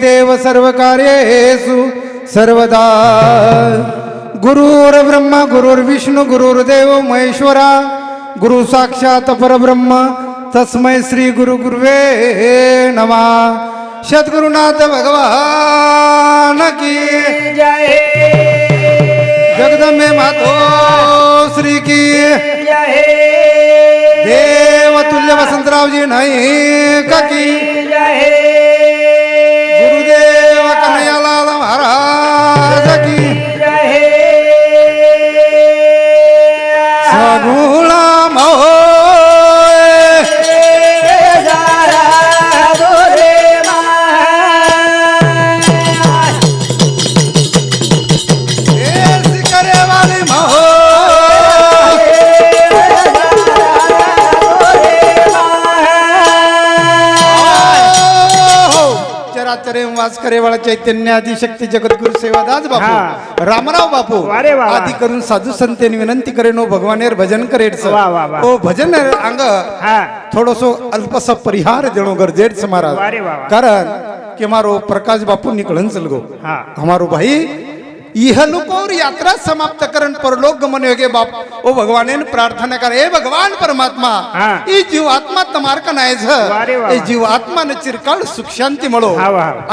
देव सर्व कार्येषु सर्वदा गुरुर् ब्रह्मा गुरुर्विष्णु गुरुर्देव महेश्वरा गुरु साक्षात परब्रह्म तस्मै श्री गुरु गुरुवे नमः। सद्गुरुनाथ भगवान की जय। जगदम्बे मातो श्री की जय। देव तुल्य वसंतरावजी नाईक की जय। गुरुदेव कन्हैयालाल महाराज की जय। सगुणा मोह वास करेवाळा चैतन्य आदि शक्ती जगद्गुरु सेवादास बापू रामराव बापू आदि करून साधू संतेने विनंती करेन ओ भगवानेर भजन करेच ओ भजन अंग थोडोसो अल्पस परिहार देणो गरजेच महाराज कारण के मारो प्रकाश बापू निकळन चलगो हमारो भाई इहलोकोर यात्रा समाप्त करन परलोक गमन योगे बाप ओ भगवाने प्रार्थना कर हे भगवान परमात्मा ई जीवात्मा तमार का नाय छ ए जीवात्मा न चिरकाळ सुख शांती मळो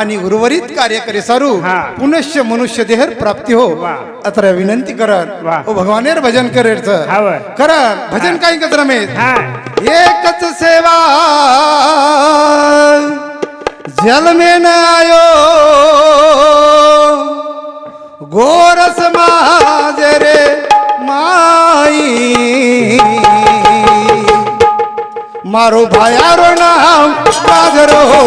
आणि उर्वरित कार्य करे सारू पुनश्च मनुष्य देहर प्राप्ती हो अतर विनंती करन ओ भगवानेर भजन करेच करन भजन काय कत रमेश एकच सेवा जल में न आयो गोर समाज रे माई मारो भायारो नाम पागरो हो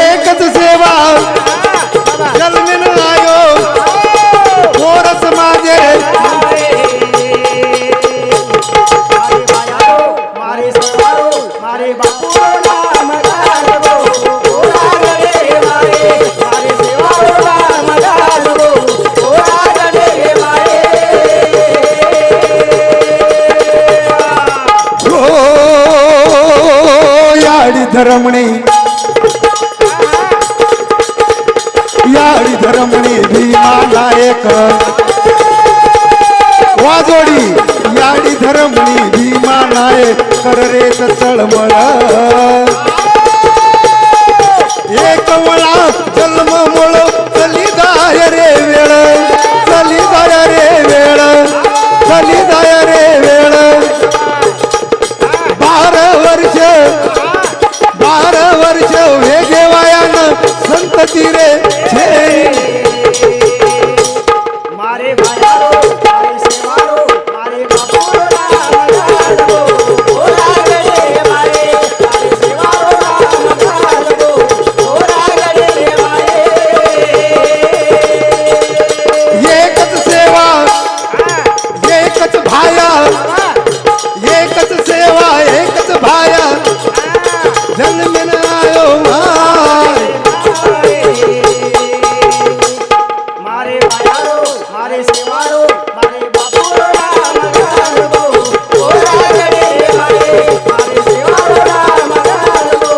एकच सेवा जल में न आयो गोर समाज रे धरमणी याडी धरमणी भीमा नायक वाजोडी याडी धरमणी भीमा नायक कर रे तळमळ एक वळा जन्म मुळ चली जाय रे वेळ चली जाय रे वेळ चली जाय रे वेळ 12 वर्ष वेगे वायान संतती रे छे मारे भायारो मारे सेवारो मारे बापू रामदासो ओरा गडे मारे मारे सेवारो रामदासो ओरा गडे मारे एकच सेवा एकच भाया एकच सेवा एकच भाया जन्म न आयो मारे भायारो मारे सेवारो मारे बापू रामदासो ओरा गडे मारे मारे सेवारो रामदासो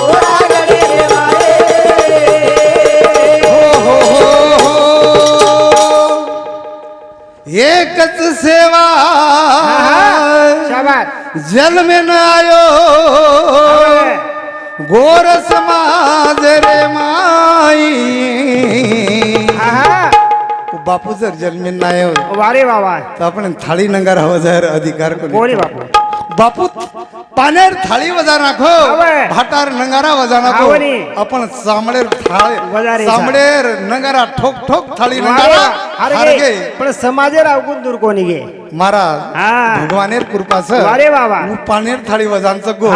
ओरा गडे मारे हो एकच सेवा शाबाश जल में न आयो गोर समाज रे माई बापू जर जन्मे नाही वारे बाबा तर आपण थाळी नंगार हवा जाहीर अधिकार कोणी बापू बापू पानेर थाळी वजा नाखो भाटार नंगारा वजा नाखो आपण सामळेर थाळी सामळेर नंगारा ठोक ठोक थाळी नंगारा हारगे पण समाजेर अवगुण दूर कोणी गे महाराज भगवानेर कृपास वारे बाबा पानेर थाळी वजांचं गो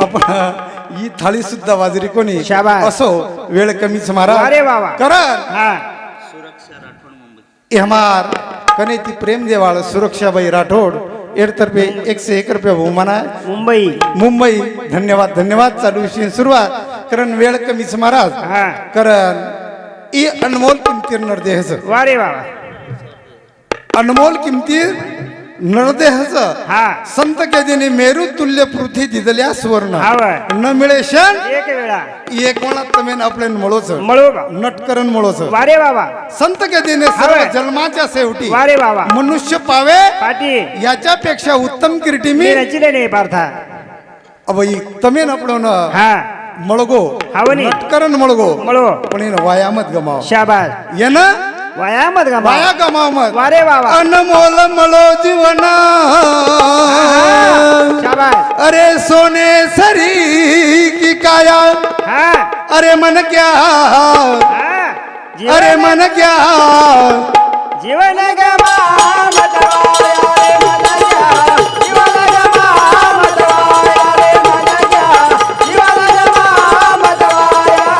आपण ही थाळी सुद्धा वाजरी कोणी असो वेळ कमीच महाराज अरे बाबा कारण हमार कने ती प्रेम देवाळ सुरक्षाबाई राठोड एडतर्फे 101 रुपये बहुमान आहे मुंबई मुंबई धन्यवाद धन्यवाद चालू विषयी सुरुवात कारण वेळ कमीच महाराज हा कारण ई अनमोल किमती नरदेहच वारे बाबा अनमोल किमती नरदेहच हा संत केदिनी मेरू तुल्य पृथ्वी दिदल्या सुवर्ण हावय न मिळेशन एक वेळा एक कोणात तमेन आपले मळोच मळो बा नटकरण मळोच वारे बाबा संत केदिने सर्व हावय. जन्माच्या शेवटी वारे बाबा मनुष्य पावे पाटी याच्यापेक्षा उत्तम किरीटी मी मी रचिले नाही पार्था अबई तमेन आपण हा मळगो हावनी. नटकरण मळगो मळो पण इन वायामत गमाव शाबास येन वयामत गा वाया गमाव मत वारे बाबा अनमोल मळो जीवना शाबास अरे सोने सरी की काया हा अरे मन क्या हा अरे मन क्या जीवन गमा मतवाया रे मन जा जीवन गमा मतवाया रे मन जा जीवन गमा मतवाया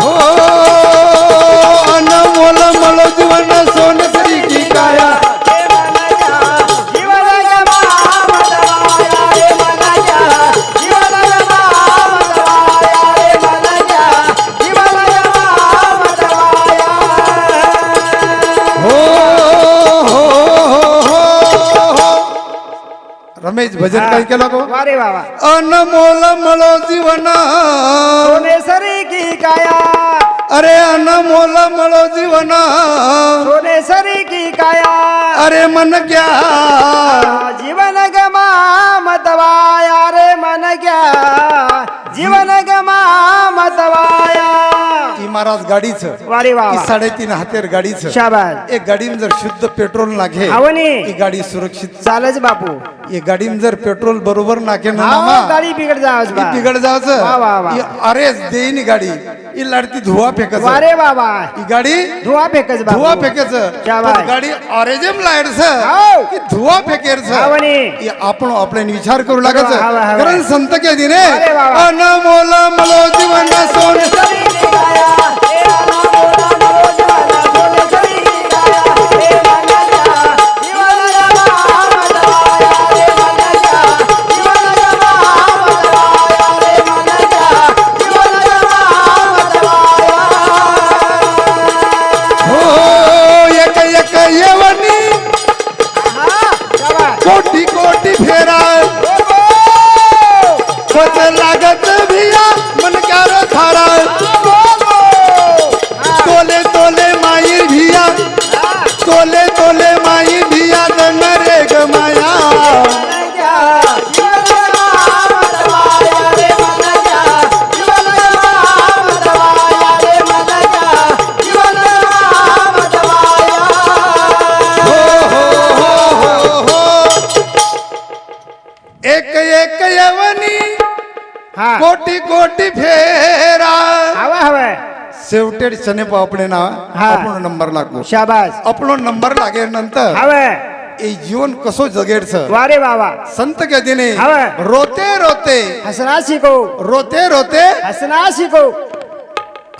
हो अनमोल मळो जीवन सोने सरी की काया रे मन जा जीवन गमा मतवाया रे मन जा जीवन गमा मतवाया रे मन जा जीवन गमा मतवाया हो हो रमेश भजन काय केलं तो वारे बाबा अनमोल मळो जीवन सोने सरी की काया अरे अनमोल मळो जीवन सोने सरी की काया अरे मन क्या जीवन गमा मतवाया रे मन क्या जीवन गमा मतवाया की महाराज गाडीच वारे की बाबा 3.5 हातेर गाडीच शाबास एक गाडीम जर शुद्ध पेट्रोल नाखे आवनी ही गाडी सुरक्षित चालच बापू ये गाडीम जर पेट्रोल बरोबर नाखे ना हा मामा गाडी बिघड जावच बा बिघड वा, वा, वा. जायचं अरे देईन गाडी ही लढती धुवा फेकच वारे बाबा ही गाडी धुवा फेकच बापू धुवा फेकेच क्या बात. गाडी ऑरेंजम लाईट्स हाव. की धुवा फेकेरच आवनी आपण आपल्याने विचार करू लागायचं हाव, हाव. कारण संत के दिने अरे बाबा. अनमोल मलो जीवन सोने सरी की काया हे अनामोला मरो जवाना सोने सरी की काया हे मन जा जीवन गमा मतवाया रे मन जा जीवन गमा मतवाया रे मन जा जीवन गमा मतवाया हो एक एक येवनी हा शाबास कोटी कोटी फेरा पच लागत भिया मन क्यार थारा तोले तोले माई भिया तोले तोले माई भिया दन रे गमाया हो हो हो हो एक एक यवनी कोटी कोटी फेरा शेवटेड चने आपले नाव हा. आपण नंबर लागलो शाबास आपलो नंबर लागे नंतर हवे ए जीवन कसो जगेडच वारे बाबा संत के दिने हा. रोते रोते हसना शिको रोते रोते हसना शिको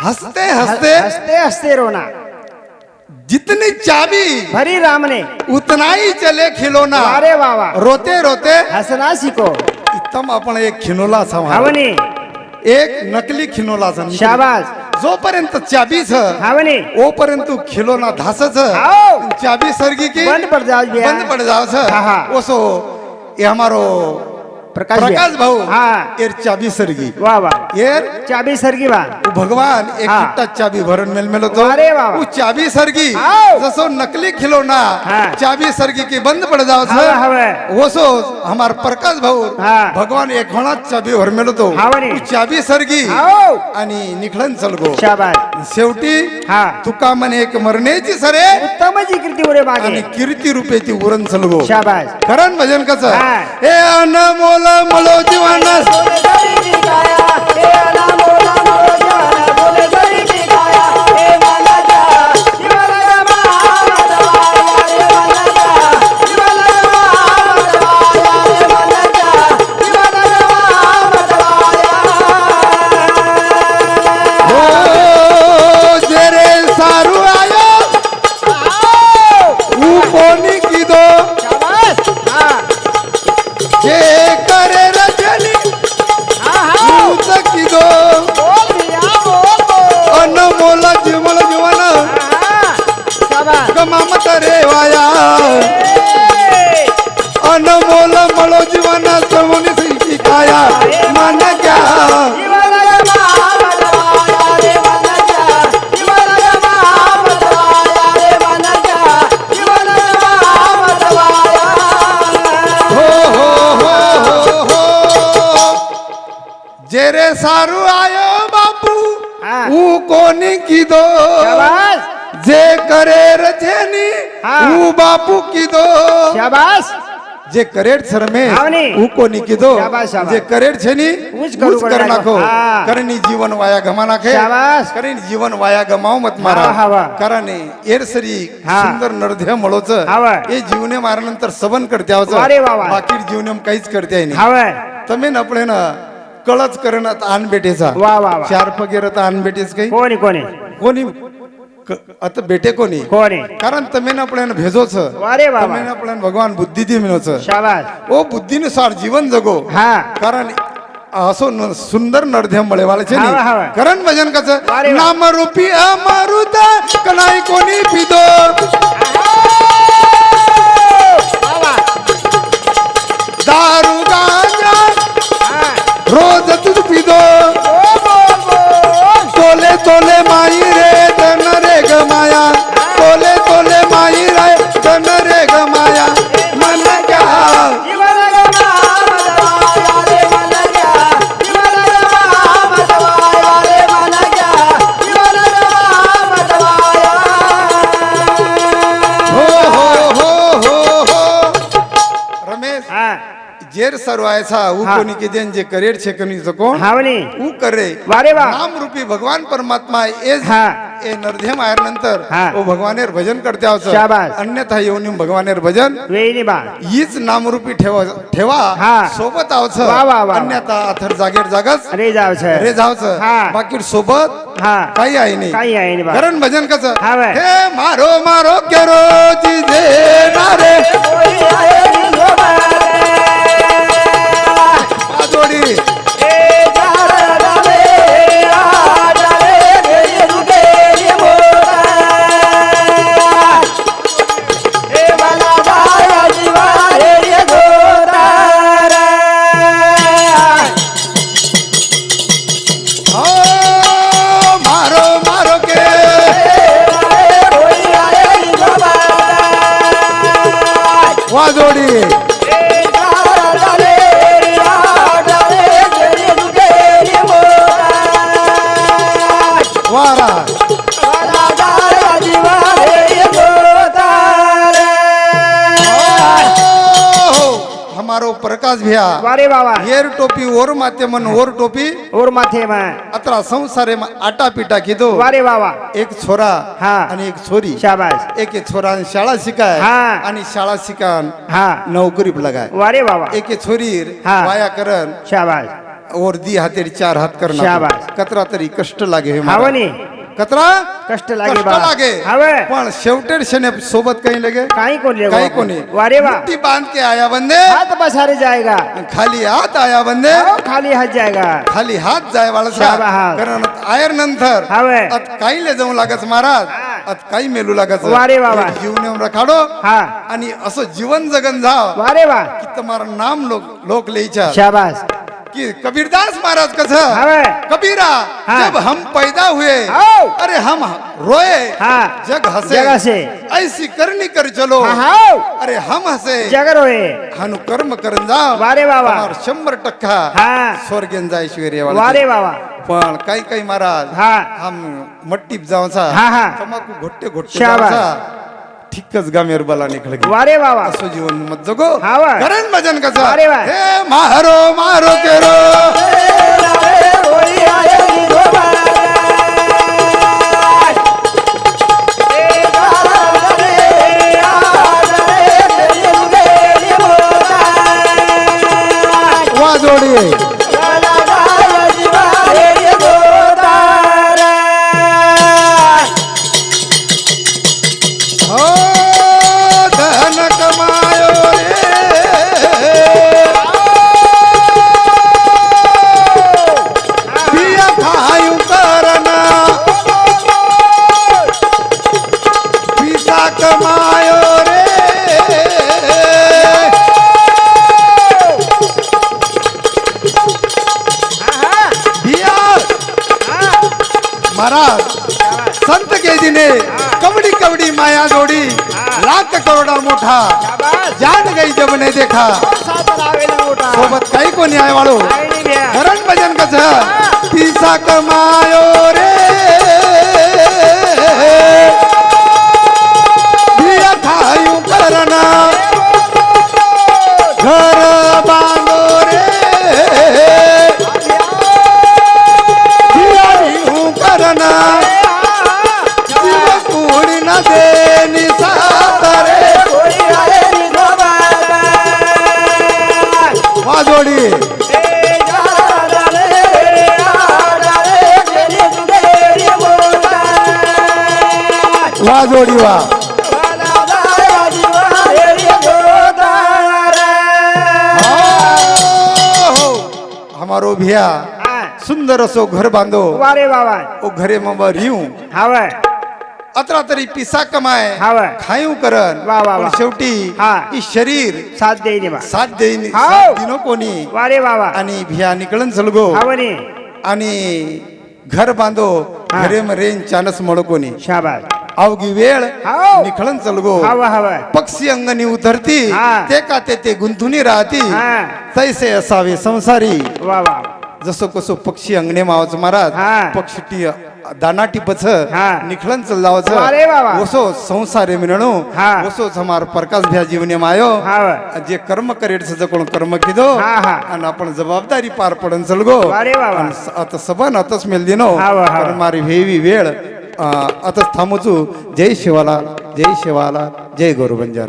हंसते हंसते हंसते हंसते रोना जितनी चाबी भरी राम ने उतना ही चले खिलौना वारे बाबा रोते रोते हसना शिको इतम आपण एक खिनोला हवनी एक नकली खिनोला शाबास जोपर्यंत चाबीच हवनी ओपर्यंत खिलौना धासच हाव. चाबी सरगी की बंद पड़ जाओ भैया बंद पड़ जाओ हा, हा. ओसो ये हमारो प्रकाश प्रकाश भैया. भाऊ हा. एर चाबी सरगी वाह वाह एर चाबी सरगी बा वो भगवान एक हा. किट्टा चाबी भरून मेल होतो अरे वा वा. वो चाबी सरगी हाव. जसो नकली खिलौना हा. चाबी सरगी की बंद पड़ जाओ हवे हवे ओसो हमार प्रकाश भाऊ हा. भगवान एक होना चाबी भर मेल होतो हावनी. वो चाबी सरगी हाव. आणि निखळन चलगो शाबास शेवटी हा तुका म्हणे एक मरण्याची सरे उत्तम जी कृती उरे आणि मागे कीर्ती रूपे ती उरण चलगो शाबास खरं भजन कसं हा. हे अनमोल मलो जीवन सोने सरी की काया हे अनामोला मरो जवाना सोने सरी की काया हे मन जा जीवन गमा मतवाया रे मन जा जीवन गमा मतवाया रे मन जा जीवन गमा मतवाया हो जेरे सारू आयो ऊ कोण वाया अनमोल मळो जीवन समोनी सिंकी काया मन क्या जेरे सारू आयो बापू ऊ कोणी कीदो जे करे रजेनी ऊ बापू कीदो शाबास जे करेड सर में हावनी. ऊ कोणी कीदो शाबास, शाबास. जे करेड छेनी ऊच करू ऊच कर नाखो हा. करनी जीवन वाया गमा नाखे शाबास. करनी जीवन वाया गमाव मत मारा हा, हा, वा. कारण एर सरी हा. सुंदर नरध्य मळोच हावा. हे जीवने मारल्यानंतर सबन करते आवच वारे वा वा. बाकी जीवने काहीच करते आहे नाही हवय तमे नपळे ना कळच करणात आण बेटेचा वा वा वा. चार पगेर तर आण बेटेच काही कोणी कोणी कोणी आता बेटे कोणी कोणी कारण तमेन आपल्याला भेजोच वारे वा वा. तमेन आपल्याला भगवान बुद्धी दे मिळोच शाबास ओ बुद्धीनुसार जीवन जगो हा कारण असो सुंदर नरध्य मळेवाले छे हावा, हावा. करण भजन कस वारे वा. नाम रूपी अमृत कनाई कोणी पिदो दारू गांजा रोज तुझ पिदो तोले तोले माई रे धन रे ग माया तोले तोले माई रे धन रे ग माया मन क्या हो हो हो हो हो रमेश हा जेर सर्व ऐसा ऊ हा. कोणी के देन जे करेड छे कोणी कोण हावनी ऊ करे वारे वा. नाम रूपी भगवान परमात्मा एज हा. ए नरधे मायर नंतर हा. ओ भगवानेर भजन करते आवच शाबास. अन्यथा येऊन भगवानेर भजन वेळी बा हीच नामरूपी ठेवा हा. सोबत आवच वा, वा, वा, वा. अन्यथा अथर जागेर जागच रे जाव छे रे जावच हा. बाकी सोबत हा काही आहे नाही काही आहे नाही बा कारण भजन कसं हा, वे. हे मारो मारो केरो जिजे नारे जोडी हो मारो मारो के वा जोडी वारा हो, हमारो प्रकाश भैया वारे बाबा येर टोपी ओर माते मन ओर टोपी और माथे में अत्रा संसारे में आटा पीटा कीधो वारे बाबा एक छोरा हा. आणि एक छोरी शाबास एक छोरा शाळा शिकाय हा. आणि शाळा शिकान हा नोकरी लगाय वारे बाबा एक छोरीर हा. वाया करन शाबास और दी हातेर चार हात करना शाबास. कतरा तरी कष्ट लागे हे मला. हावनी कतरा कष्ट लागे कष्ट बा लागे हवे पण शेवटेर शने सोबत काही लगे काही कोण ले काही कोणी वारे बा मुट्ठी बांध के आया बंदे हाथ पसारे जाएगा खाली हात आया बंदे आओ, खाली हाथ जाएगा खाली हात जाय वाळसा शाबास. कारण आयर नंतर हवे. अत काही ले जाऊ लागत महाराज अत काही मेलू लागत वारे बाबा. जीवन येऊन रखाडो हा आणि असं जीवन जगन जाव वारे बा की तुम्हारा नाम लोक लेचा शाबास कि कबीरदास महाराज कसं हवे कबीरा हाँ। जब हम पैदा हुए आओ। अरे हम रोए हाँ। जग हंसे जग हंसे। ऐसी करनी कर चलो हाव अरे हम हसे जगर होय हनु कर्म करून जाव वारे बाबा. तुम्हार 100% हाँ। स्वर्गेन जाय ऐश्वर्य वारे बाबा पण काही काही महाराज हाँ। हम मट्टी जावचा हाँ, हाँ। तमाकू घोट्टे घोट्टे शाबास. जावचा ठीकच गामेर बला निकल गई वारे बाबा असो जीवन मत जगो हाँ वा. करण भजन कसं अरे वा. हे मारो मारो केरो वा जोडी हो धन कमायो रे पिया खायू करना पिता कमायो एवढा मोठा शाबास जान गई जब ने देखा साथ रावेला मोठा सोबत काही कोणी आहे वाळू काय नाही भ्या करण भजन कस पिसा कमायो रे दिया खायू करना घर बांधो रे दिया हूँ करना जीव कुड़ी न देनी सातरे कोणी आहे निघोबात वाजोडी ए जाराले आडाले गेली तुझे मोठा वाजोडी वा वाला दाया जीवा हेरी गोदारा हो हमारो भिया सुंदर असो घर बांधो वारे बाबा ओ घरे मग रिऊ हवं अत्रा तरी पिसा कमाय हवं खायू करन वा, वा, पण वा. शेवटी हा. ही शरीर साथ देईने बा साथ देईन हाव. साथ दिनो कोणी वारे बाबा आणि भिया निकळन चलगो हवनी आणि घर बांधो हा. घरे मरेन चानस मळ कोणी शाबास अवघी वेळ हाव. निखळन चलगो हवं हवं पक्षी अंगणी उतरती हा. ते का ते गुंतुनी राहती हा. तैसे असावे संसारी वा वा जसं कसं पक्षी अंगणे मावाच महाराज हा. पक्षी दाना टिपच हा. निखळन चल अरे वा वा. ओसो संसारे मिळणो हा. ओसो हमार प्रकाश भ्या जीवने मायो हवं जे कर्म करेड कोण कर्म किदो हा, हा. आणि आपण जबाबदारी पार पडन चलगो अरे वा वा. आणि आता सबन आताच मेल दिनो हाव, हाव. कारण मारी हेवी वेळ आताच थांबूचू जय शिवाला जय शिवाला जय गुरु बंजारा